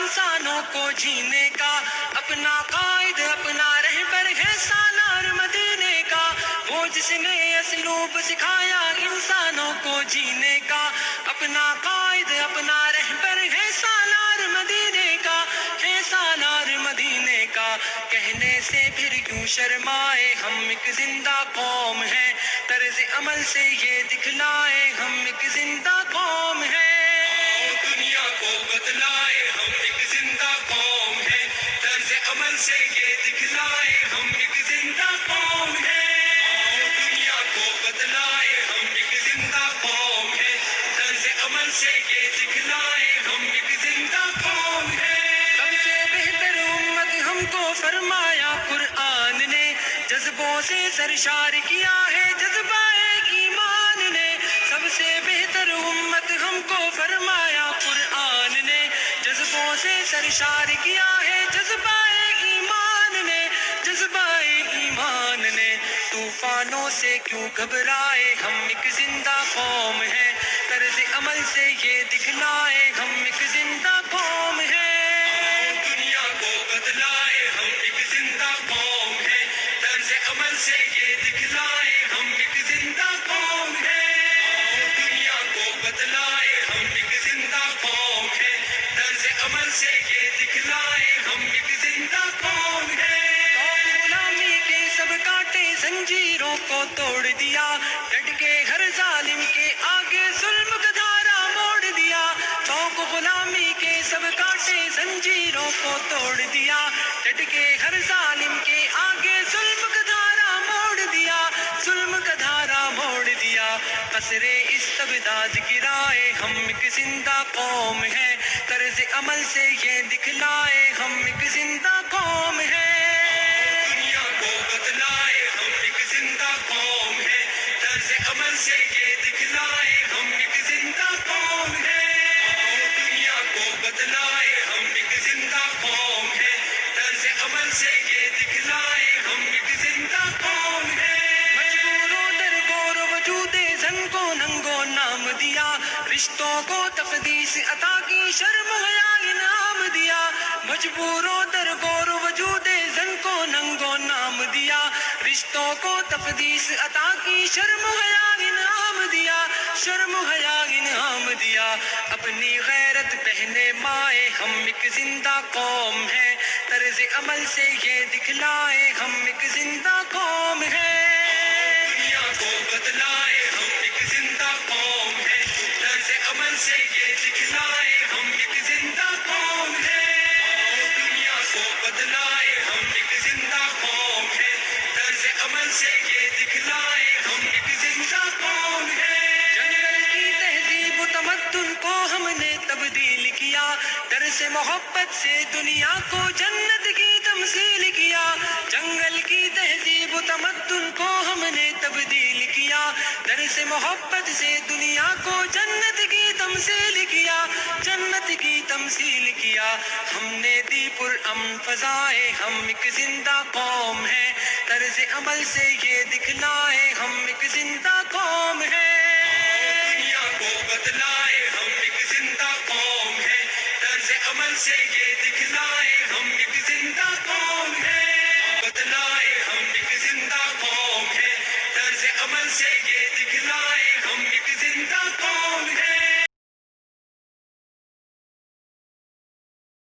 انسانوں کو جینے کا، اپنا قائد اپنا رہبر ہے سالار مدینے کا، وہ جس نے اسلوب سکھایا انسانوں کو جینے کا، اپنا قائد اپنا رہبر ہے سالار مدینے کا، ہے سالار مدینے کا۔ کہنے سے پھر کیوں شرمائے، ہم ایک زندہ قوم ہیں، طرز عمل سے یہ دکھلائے ہم ایک زندہ قوم ہیں۔ دنیا کو بتلائے ہم ایک زندہ قوم ہیں، طرز عمل سے یہ دکھلائے ہم ایک زندہ قوم ہیں۔ دنیا کو بتلائے ہم ایک زندہ قوم ہیں، طرز عمل سے یہ دکھلائے ہم ایک زندہ قوم ہیں۔ سب سے بہتر امت ہم کو فرمایا قرآن نے، جذبوں سے سرشار کیا ہے جذبہ ایمان نے، سب سے بہتر امت ہم کو فرمایا قرآن نے، جذبوں سے سرشار کیا ہے جذبہ ایمان نے، جذبہ ایمان نے۔ طوفانوں سے کیوں گھبرائے، ہم ایک زندہ قوم ہیں، طرز عمل سے یہ دکھلائے ہم ایک زندہ قوم ہیں۔ دنیا کو بدلائے ہم ایک زندہ قوم ہیں، طرز عمل سے یہ دکھلائے ہم ایک زندہ قوم ہیں۔ دنیا کو بدلائے ہم ایک زندہ قوم ہیں، طرز عمل سے یہ دکھلائے ہم ایک زندہ قوم ہیں۔ غلامی کے سب کانٹے زنجیروں کو توڑ دیا، ڈٹ کے ہر ظالم کے آگے ظلم کا دھارا موڑ دیا، چوک غلامی کے سب کانٹے زنجیروں کو توڑ دیا، ڈٹ کے ہر ظالم کے آگے ظلم کا دھارا موڑ دیا، ظلم کا دھارا موڑ دیا۔ قصرِ استبداد گرائے ہم ایک زندہ قوم ہیں، طرز عمل سے یہ دکھلائے ہم ایک زندہ قوم ہیں۔ دنیا کو بتلائے ہم ایک زندہ قوم ہیں، طرز عمل سے یہ دکھلائے ہم ایک زندہ قوم ہیں۔ دنیا کو بتلائے ہم ایک زندہ قوم ہیں، طرز عمل سے یہ دکھلائے ہم ایک زندہ قوم ہیں۔ مجبوروں در گور وجود زن کو ننگو نام دیا، رشتوں کو تقدیس عطا کی شرم حیا انعام دیا، مجبوروں در گور وجود زن کو ننگو نام دیا، رشتوں کو تقدیس عطا کی شرم حیا انعام دیا، شرم حیا انعام دیا۔ اپنی غیرت پہنے مائے ہم ایک زندہ قوم ہیں، طرز عمل سے یہ دکھلائے ہم ایک زندہ قوم ہیں۔ دنیا کو بتلائے ہم ایک زندہ قوم ہیں، طرز عمل سے یہ دکھلائے ہم ایک زندہ قوم ہیں۔ دنیا کو بتلائے ہم ایک زندہ قوم ہیں، طرز عمل سے یہ دکھلائے ہم ایک زندہ قوم ہیں۔ جنگل کی تہذیب و تمدن کو ہم نے تبدیل کیا، درس محبت سے دنیا کو جنت کی تمثیل کیا، جنگل کی تہذیب و تمدن کو ہم نے تبدیل کیا، درس محبت سے دنیا کو جنت کی تمثیل کیا، جنت کی تمثیل کیا۔ ہم نے دی پرامن فضائیں، ہم ایک زندہ قوم ہیں، طرز عمل سے یہ دکھلائے ہم ایک زندہ قوم ہیں۔ دنیا کو بتلائے ہم ایک زندہ قوم ہیں، طرز عمل سے یہ دکھلائے ہم ایک زندہ قوم ہیں۔ بتلائے ہم ایک زندہ قوم ہیں، طرز عمل سے یہ دکھلائے ہم ایک زندہ قوم ہیں۔